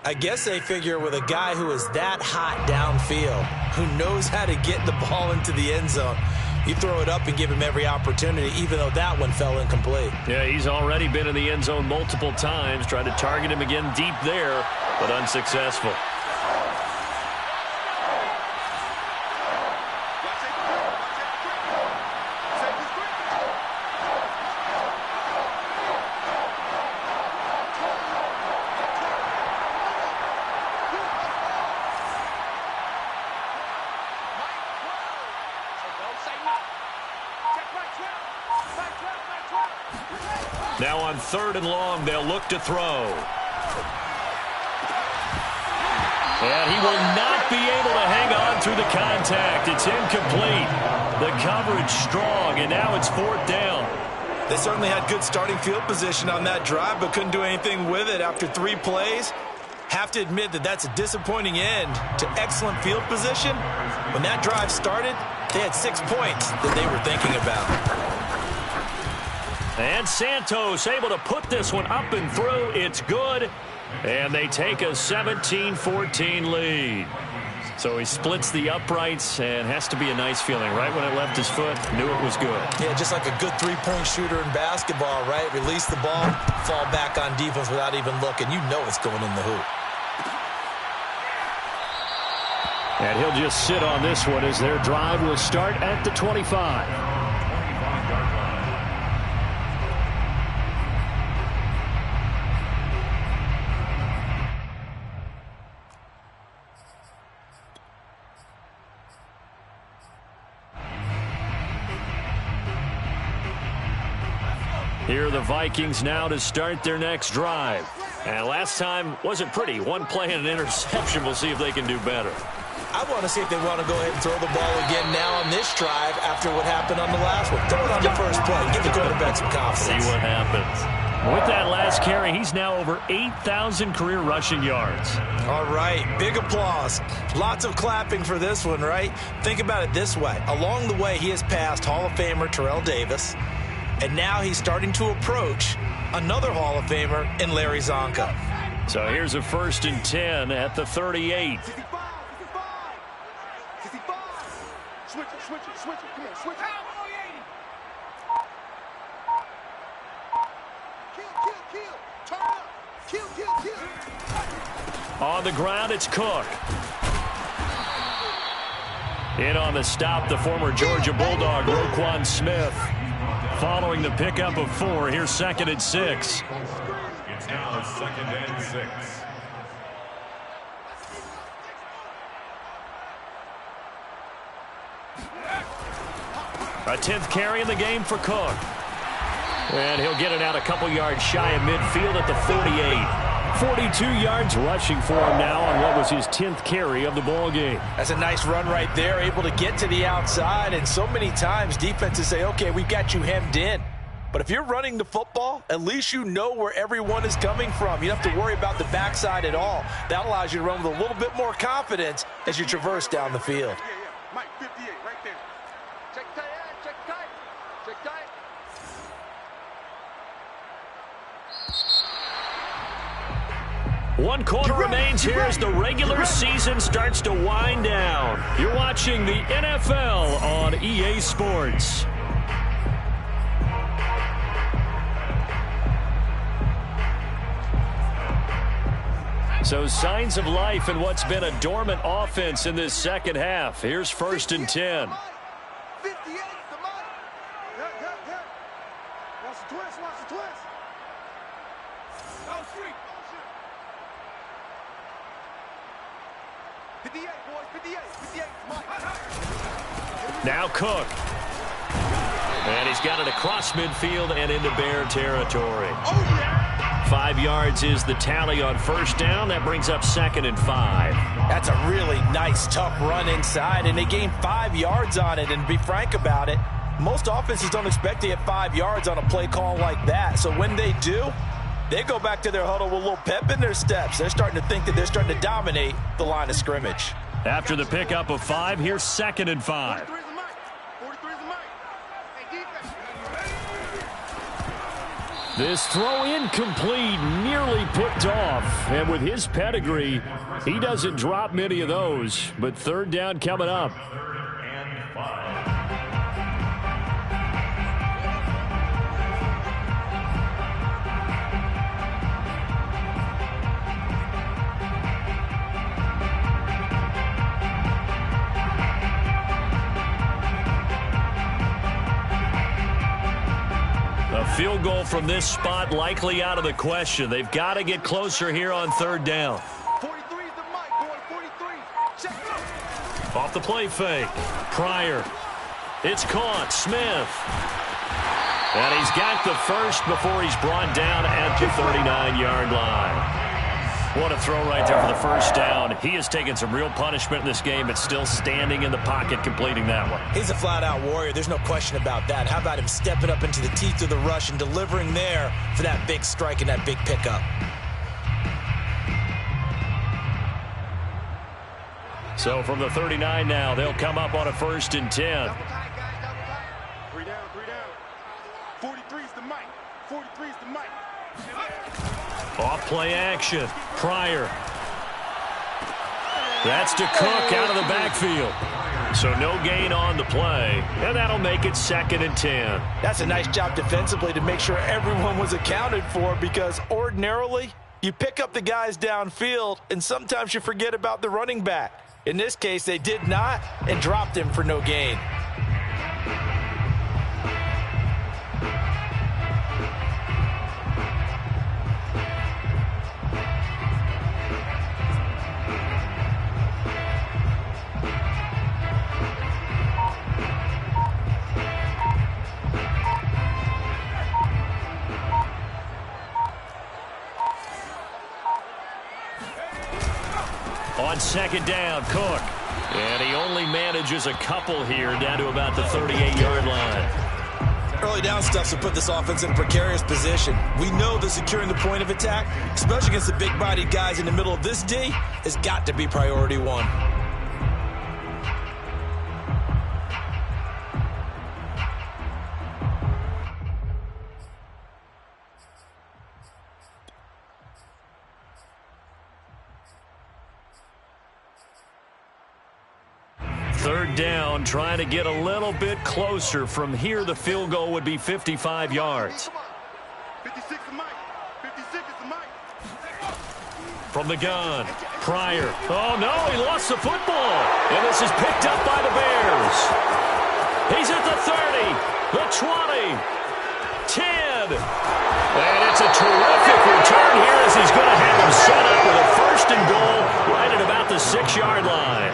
[SPEAKER 5] I guess they figure with a guy who is that hot downfield, who knows how to get the ball into the end zone, you throw it up and give him every opportunity, even though that one fell incomplete.
[SPEAKER 1] Yeah, he's already been in the end zone multiple times. Tried to target him again deep there, but unsuccessful. Now on 3rd and long, they'll look to throw. And he will not be able to hang on through the contact. It's incomplete. The coverage strong, and now it's 4th down.
[SPEAKER 2] They certainly had good starting field position on that drive, but couldn't do anything with it after 3 plays. Have to admit that that's a disappointing end to excellent field position. When that drive started, they had 6 points that they were thinking about.
[SPEAKER 1] And Santos able to put this one up and through. It's good. And they take a 17-14 lead. So he splits the uprights, and has to be a nice feeling. Right when it left his foot, knew it was good.
[SPEAKER 5] Yeah, just like a good three-point shooter in basketball, right? Release the ball, fall back on defense without even looking. You know it's going in the hoop.
[SPEAKER 1] And he'll just sit on this one as their drive will start at the 25. Here are the Vikings now to start their next drive. And last time wasn't pretty. One play and an interception. We'll see if they can do better.
[SPEAKER 5] I want to see if they want to go ahead and throw the ball again now on this drive after what happened on the last one. Throw it on the first play. Give the quarterback some confidence.
[SPEAKER 1] See what happens. With that last carry, he's now over 8,000 career rushing yards.
[SPEAKER 5] All right, big applause. Lots of clapping for this one, right? Think about it this way. Along the way, he has passed Hall of Famer Terrell Davis, and now he's starting to approach another Hall of Famer in Larry Zonka.
[SPEAKER 1] So here's a 1st and 10 at the 38.
[SPEAKER 4] Switch it. Come on, switch it. Kill. Turn up. Kill.
[SPEAKER 1] On the ground, it's Cook. In on the stop, the former Georgia Bulldog, Roquan Smith. Following the pickup of 4, here's 2nd and 6.
[SPEAKER 3] It's now 2nd and 6.
[SPEAKER 1] A 10th carry in the game for Cook. And he'll get it out a couple yards shy of midfield at the 48. 42 yards rushing for him now on what was his 10th carry of the ball game.
[SPEAKER 5] That's a nice run right there, able to get to the outside. And so many times defenses say, okay, we've got you hemmed in. But if you're running the football, at least you know where everyone is coming from. You don't have to worry about the backside at all. That allows you to run with a little bit more confidence as you traverse down the field.
[SPEAKER 4] Yeah. Mike, 58, right there. Check tight.
[SPEAKER 1] One quarter remains here as the regular season starts to wind down. You're watching the NFL on EA Sports. So signs of life in what's been a dormant offense in this second half. Here's 1st and 10.
[SPEAKER 4] 58, the Mike. Yeah. Watch the twist. Down street. 58, boys, 58, Mike.
[SPEAKER 1] Now Cook. And he's got it across midfield and into Bear territory. 5 yards is the tally on 1st down. That brings up 2nd and 5.
[SPEAKER 5] That's a really nice, tough run inside, and they gained 5 yards on it. And to be frank about it, most offenses don't expect to get 5 yards on a play call like that. So when they do, they go back to their huddle with a little pep in their steps. They're starting to think that they're starting to dominate the line of scrimmage.
[SPEAKER 1] After the pickup of 5, here's 2nd and 5.
[SPEAKER 4] 43 is the Mike. Hey, defense.
[SPEAKER 1] This throw incomplete, nearly picked off. And with his pedigree, he doesn't drop many of those. But third down coming up. Field goal from this spot likely out of the question. They've got to get closer here on third down.
[SPEAKER 4] 43 is the mic, boy. 43. Check.
[SPEAKER 1] Off the play fake. Pryor. It's caught. Smith. And he's got the first before he's brought down at the 39-yard line. What a throw right there for the first down. He has taken some real punishment in this game, but still standing in the pocket, completing that one.
[SPEAKER 5] He's a flat-out warrior. There's no question about that. How about him stepping up into the teeth of the rush and delivering there for that big strike and that big pickup?
[SPEAKER 1] So from the 39 now, they'll come up on a 1st and 10.
[SPEAKER 4] Double tight, guys. Double tight. 3 down, 3 down. 43 is the mic. 43 is the mic.
[SPEAKER 1] Off play action. Pryor. That's to Cook out of the backfield. So no gain on the play. And that'll make it 2nd and 10.
[SPEAKER 2] That's a nice job defensively to make sure everyone was accounted for, because ordinarily you pick up the guys downfield and sometimes you forget about the running back. In this case, they did not and dropped him for no gain.
[SPEAKER 1] On 2nd down, Cook. And he only manages a couple here down to about the 38-yard line.
[SPEAKER 5] Early down stuff to put this offense in a precarious position. We know that securing the point of attack, especially against the big-bodied guys in the middle of this D, has got to be priority one.
[SPEAKER 1] Third down, trying to get a little bit closer. From here, the field goal would be 55 yards.
[SPEAKER 4] 56 is the mic. 56 is the mic.
[SPEAKER 1] From the gun, Pryor. Oh, no, he lost the football. And this is picked up by the Bears. He's at the 30, the 20, 10. And it's a terrific return here as he's going to have him set up with a 1st and goal right at about the 6-yard line.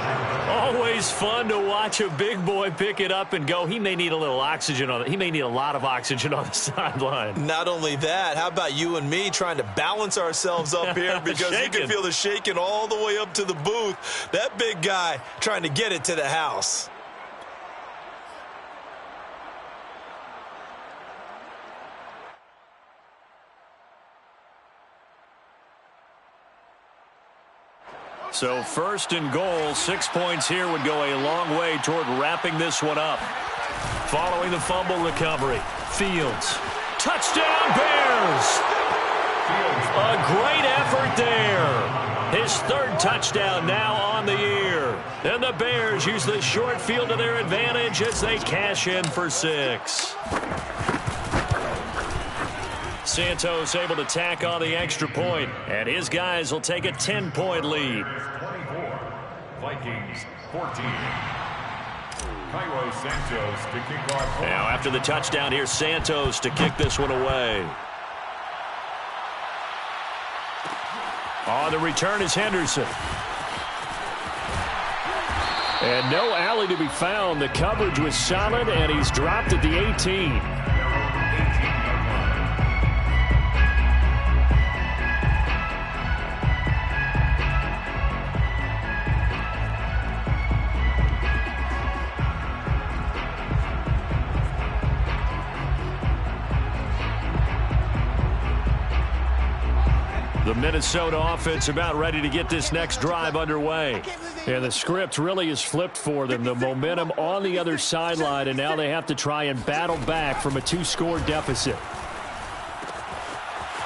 [SPEAKER 1] Always fun to watch a big boy pick it up and go. He may need a little oxygen on it. He may need a lot of oxygen on the sideline.
[SPEAKER 5] Not only that, how about you and me trying to balance ourselves up here, because you can feel the shaking all the way up to the booth. That big guy trying to get it to the house.
[SPEAKER 1] So 1st and goal, 6 points here would go a long way toward wrapping this one up. Following the fumble recovery, Fields. Touchdown, Bears! A great effort there. His 3rd touchdown now on the year. And the Bears use the short field to their advantage as they cash in for 6. Santos able to tack on the extra point, and his guys will take a 10-point lead.
[SPEAKER 3] 24, Vikings 14. Cairo Santos to kick off.
[SPEAKER 1] Now after the touchdown here, Santos to kick this one away. On the return is Henderson. And no alley to be found. The coverage was solid, and he's dropped at the 18. The Minnesota offense about ready to get this next drive underway. And the script really is flipped for them. The momentum on the other sideline, and now they have to try and battle back from a 2-score deficit.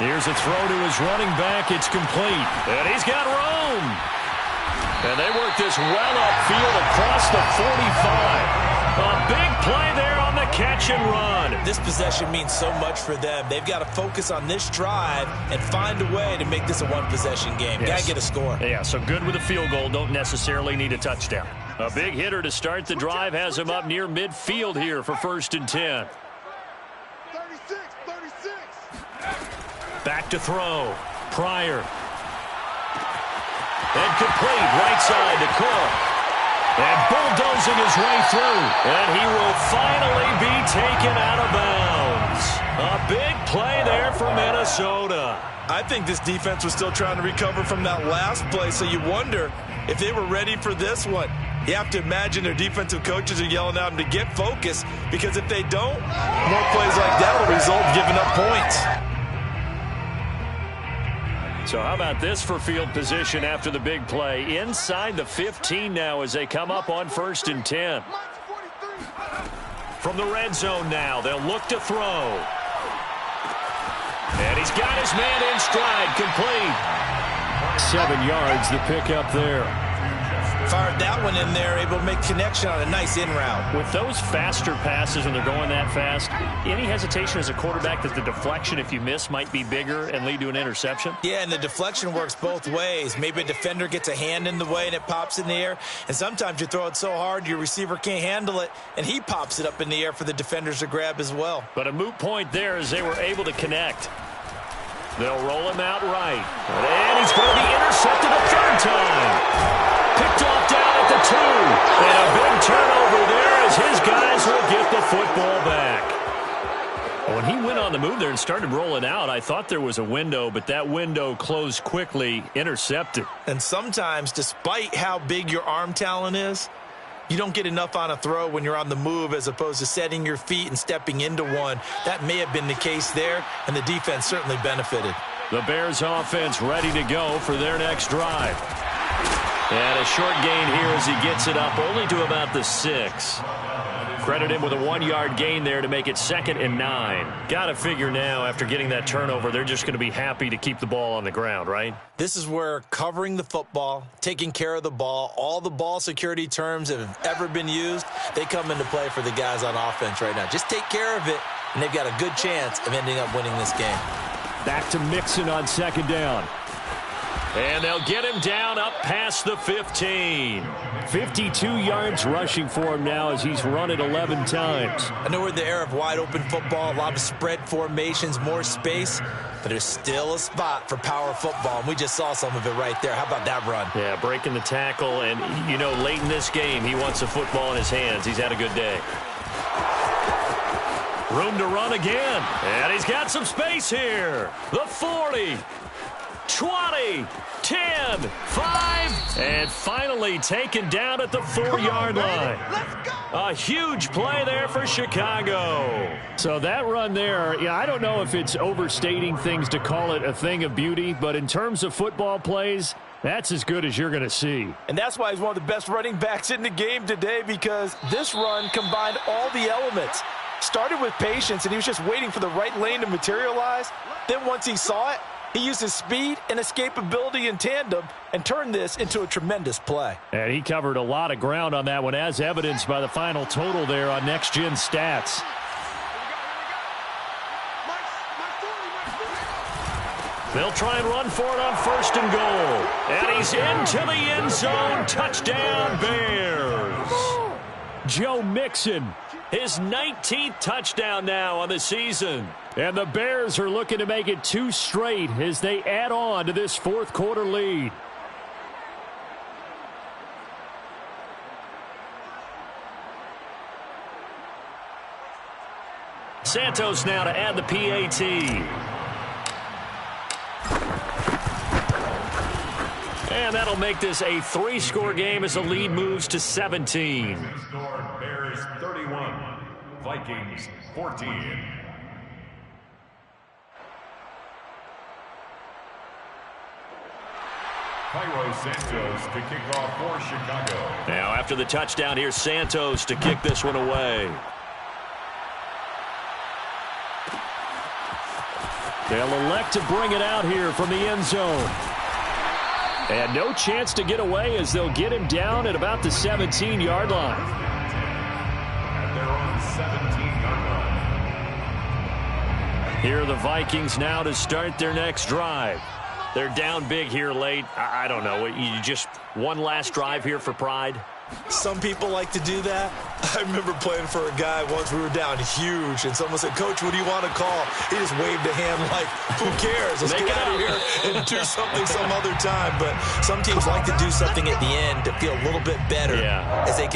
[SPEAKER 1] Here's a throw to his running back. It's complete. And he's got room. And they work this well upfield across the 45. A big play there on the catch and run.
[SPEAKER 5] This possession means so much for them. They've got to focus on this drive and find a way to make this a one-possession game.
[SPEAKER 1] Yes.
[SPEAKER 5] Got to get a score.
[SPEAKER 1] Yeah, so good with a field goal. Don't necessarily need a touchdown. A big hitter to start the drive has him up near midfield here for 1st and 10.
[SPEAKER 4] 36.
[SPEAKER 1] Back to throw. Pryor. And complete right side to Cook. And bulldozing his way through. And he will finally be taken out of bounds. A big play there for Minnesota.
[SPEAKER 2] I think this defense was still trying to recover from that last play, so you wonder if they were ready for this one. You have to imagine their defensive coaches are yelling at them to get focused, because if they don't, more plays like that will result in giving up points.
[SPEAKER 1] So how about this for field position after the big play? Inside the 15 now as they come up on 1st and 10. From the red zone now, they'll look to throw. And he's got his man in stride, complete. 7 yards, the pickup there.
[SPEAKER 5] Fired that one in there, able to make connection on a nice in route.
[SPEAKER 1] With those faster passes when they're going that fast, any hesitation as a quarterback that the deflection, if you miss, might be bigger and lead to an interception?
[SPEAKER 5] Yeah, and the deflection works both ways. Maybe a defender gets a hand in the way and it pops in the air. And sometimes you throw it so hard your receiver can't handle it, and he pops it up in the air for the defenders to grab as well.
[SPEAKER 1] But a moot point there as they were able to connect. They'll roll him out right. And he's going to be intercepted a 3rd time. Picked off down at the 2. And a big turnover there as his guys will get the football back. When he went on the move there and started rolling out, I thought there was a window, but that window closed quickly, intercepted.
[SPEAKER 5] And sometimes, despite how big your arm talent is, you don't get enough on a throw when you're on the move as opposed to setting your feet and stepping into one. That may have been the case there, and the defense certainly benefited.
[SPEAKER 1] The Bears offense ready to go for their next drive. And a short gain here as he gets it up only to about the 6. Credit him with a 1-yard gain there to make it 2nd and 9. Got to figure now after getting that turnover, they're just going to be happy to keep the ball on the ground, right?
[SPEAKER 5] This is where covering the football, taking care of the ball, all the ball security terms that have ever been used, they come into play for the guys on offense right now. Just take care of it, and they've got a good chance of ending up winning this game.
[SPEAKER 1] Back to Mixon on 2nd down. And they'll get him down up past the 15. 52 yards rushing for him now as he's run it 11 times.
[SPEAKER 5] I know we're in the era of wide open football, a lot of spread formations, more space, but there's still a spot for power football, and we just saw some of it right there. How about that run?
[SPEAKER 1] Yeah, breaking the tackle, and, you know, late in this game, he wants the football in his hands. He's had a good day. Room to run again, and he's got some space here. The 40. 20, 10, 5, and finally taken down at the 4-yard line. A huge play there for Chicago. So that run there, yeah, I don't know if it's overstating things to call it a thing of beauty, but in terms of football plays, that's as good as you're going to see.
[SPEAKER 2] And that's why he's one of the best running backs in the game today, because this run combined all the elements. Started with patience, and he was just waiting for the right lane to materialize. Then once he saw it, he used his speed and escapability in tandem and turned this into a tremendous play.
[SPEAKER 1] And he covered a lot of ground on that one, as evidenced by the final total there on Next Gen Stats. They'll try and run for it on 1st and goal. And he's into the end zone. Touchdown, Bears. Joe Mixon, his 19th touchdown now on the season. And the Bears are looking to make it 2 straight as they add on to this 4th quarter lead. Santos now to add the PAT. And that'll make this a 3-score game as the lead moves to 17.
[SPEAKER 3] Bears 31, Vikings 14. Cairo Santos to kick off for Chicago.
[SPEAKER 1] Now after the touchdown, here's Santos to kick this one away. They'll elect to bring it out here from the end zone. And no chance to get away as they'll get him down at about the 17-yard line.
[SPEAKER 3] At their own 17-yard line.
[SPEAKER 1] Here are the Vikings now to start their next drive. They're down big here late. I don't know. You just one last drive here for pride?
[SPEAKER 5] Some people like to do that. I remember playing for a guy once. We were down huge, and someone said, "Coach, what do you want to call?" He just waved a hand like, "Who cares? Let's get out of here and do something some other time." But some teams like to do something at the end to feel a little bit better as they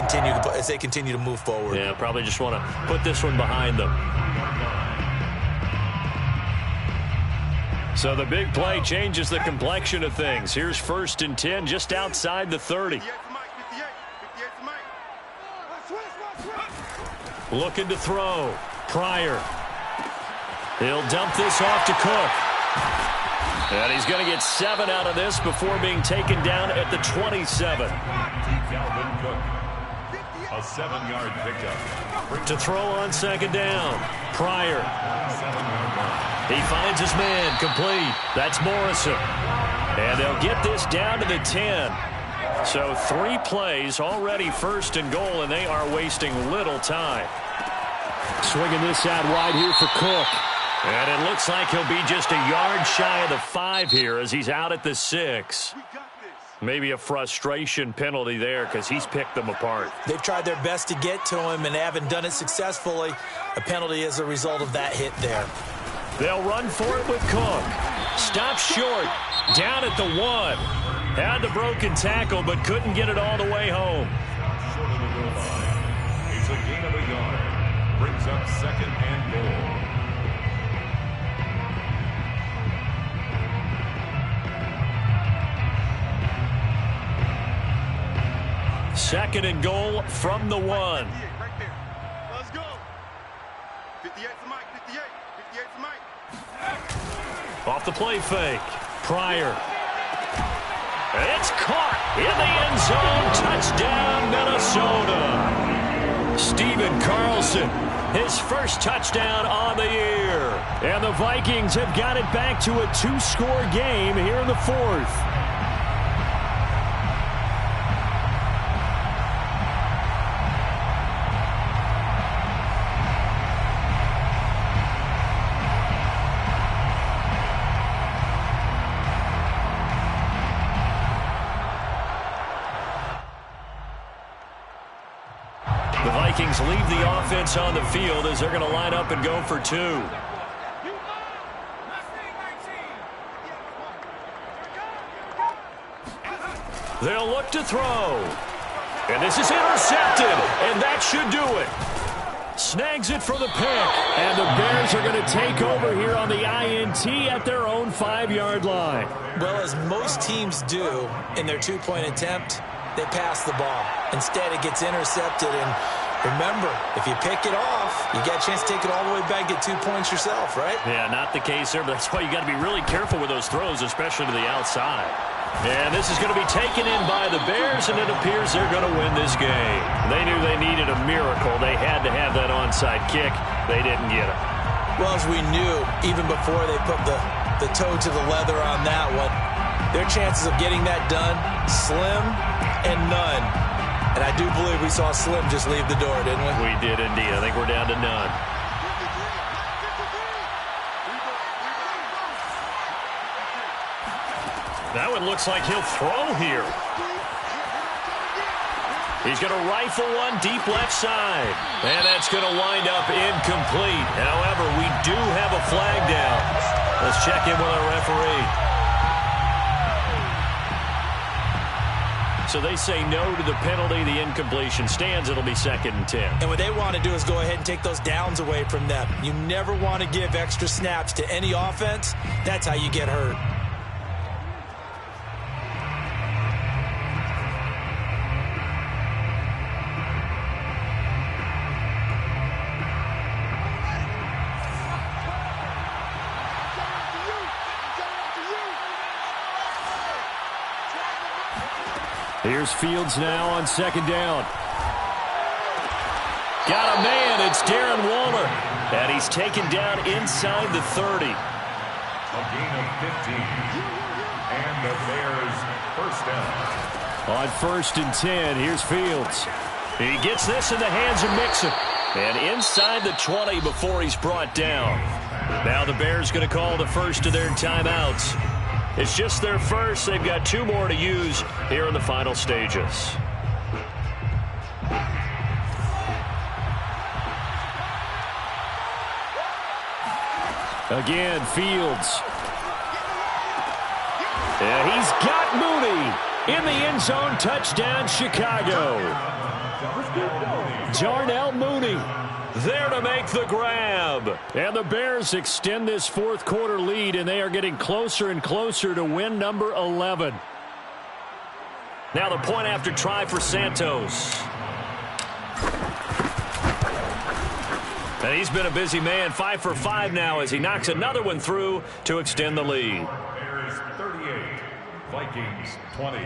[SPEAKER 5] continue to move forward.
[SPEAKER 1] Yeah, probably just want to put this one behind them. So the big play changes the complexion of things. Here's 1st and 10 just outside the 30. Looking to throw. Pryor. He'll dump this off to Cook. And he's going to get 7 out of this before being taken down at the 27.
[SPEAKER 3] Dalvin Cook. A 7-yard pickup.
[SPEAKER 1] To throw on 2nd down. Pryor.
[SPEAKER 3] 7-yard line.
[SPEAKER 1] He finds his man, complete. That's Morrison. And they'll get this down to the 10. So 3 plays, already 1st and goal, and they are wasting little time. Swinging this out wide here for Cook. And it looks like he'll be just a yard shy of the 5 here as he's out at the 6. Maybe a frustration penalty there because he's picked them apart.
[SPEAKER 5] They've tried their best to get to him and haven't done it successfully. A penalty as a result of that hit there.
[SPEAKER 1] They'll run for it with Cook. Stops short. Down at the 1. Had the broken tackle, but couldn't get it all the way home.
[SPEAKER 3] Short of the goal line. It's a gain of a yard. Brings up 2nd and goal.
[SPEAKER 1] 2nd and goal from the 1.
[SPEAKER 4] Right there. Let's go. 58 to Mike. 58 to Mike.
[SPEAKER 1] Off the play fake. Pryor. It's caught in the end zone. Touchdown, Minnesota. Stephen Carlson, his first touchdown on the year. And the Vikings have got it back to a 2-score game here in the 4th. The Vikings leave the offense on the field as they're going to line up and go for 2. They'll look to throw. And this is intercepted, and that should do it. Snags it for the pick, and the Bears are going to take over here on the INT at their own 5-yard line.
[SPEAKER 5] Well, as most teams do in their 2-point attempt, they pass the ball. Instead, it gets intercepted, and remember, if you pick it off, you get a chance to take it all the way back, get 2 points yourself, right?
[SPEAKER 1] Yeah, not the case there, but that's why you got to be really careful with those throws, especially to the outside. And this is going to be taken in by the Bears, and it appears they're going to win this game. They knew they needed a miracle. They had to have that onside kick. They didn't get it.
[SPEAKER 5] Well, as we knew, even before they put the toe to the leather on that one, their chances of getting that done, slim and none. And I do believe we saw Slim just leave the door, didn't we?
[SPEAKER 1] We did indeed. I think we're down to none. That one looks like he'll throw here. He's going to rifle one deep left side. And that's going to wind up incomplete. However, we do have a flag down. Let's check in with our referee. So they say no to the penalty. The incompletion stands. It'll be 2nd and 10.
[SPEAKER 5] And what they want to do is go ahead and take those downs away from them. You never want to give extra snaps to any offense. That's how you get hurt.
[SPEAKER 1] Here's Fields now on 2nd down. Got a man. It's Darren Waller. And he's taken down inside the 30.
[SPEAKER 3] A gain of 15. And the Bears first down.
[SPEAKER 1] On 1st and 10, here's Fields. He gets this in the hands of Mixon. And inside the 20 before he's brought down. Now the Bears going to call the first of their timeouts. It's just their first. They've got 2 more to use here in the final stages. Again, Fields. And he's got Mooney in the end zone. Touchdown, Chicago. Darnell Mooney there to make the grab. And the Bears extend this 4th quarter lead, and they are getting closer and closer to win number 11. Now the point after try for Santos. And he's been a busy man, 5 for 5 now as he knocks another one through to extend the lead.
[SPEAKER 3] Bears 38, Vikings 20.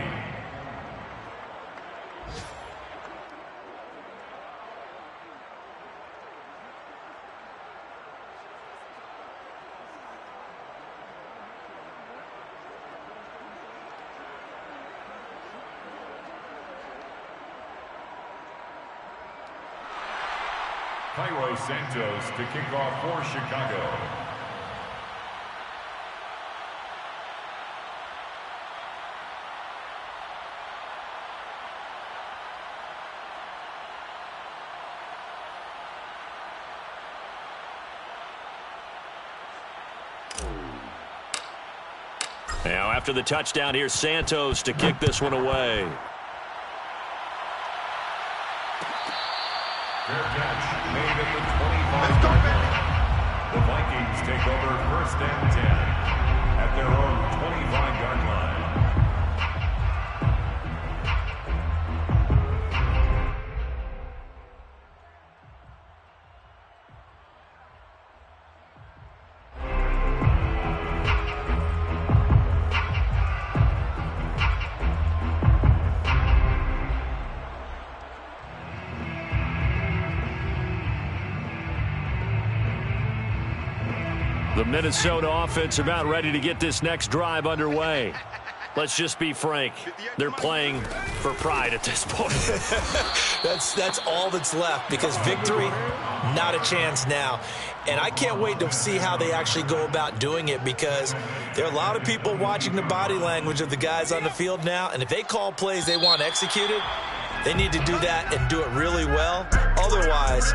[SPEAKER 3] Cairo Santos to kick off for Chicago.
[SPEAKER 1] Now after the touchdown, here's Santos to kick this one away.
[SPEAKER 3] Fair catch made at the 25-yard line. The Vikings take over 1st and 10 at their own 25-yard line.
[SPEAKER 1] The Minnesota offense about ready to get this next drive underway. Let's just be frank. They're playing for pride at this point.
[SPEAKER 5] That's all that's left, because victory, not a chance now. And I can't wait to see how they actually go about doing it, because there are a lot of people watching the body language of the guys on the field now, and if they call plays they want executed, they need to do that and do it really well. Otherwise,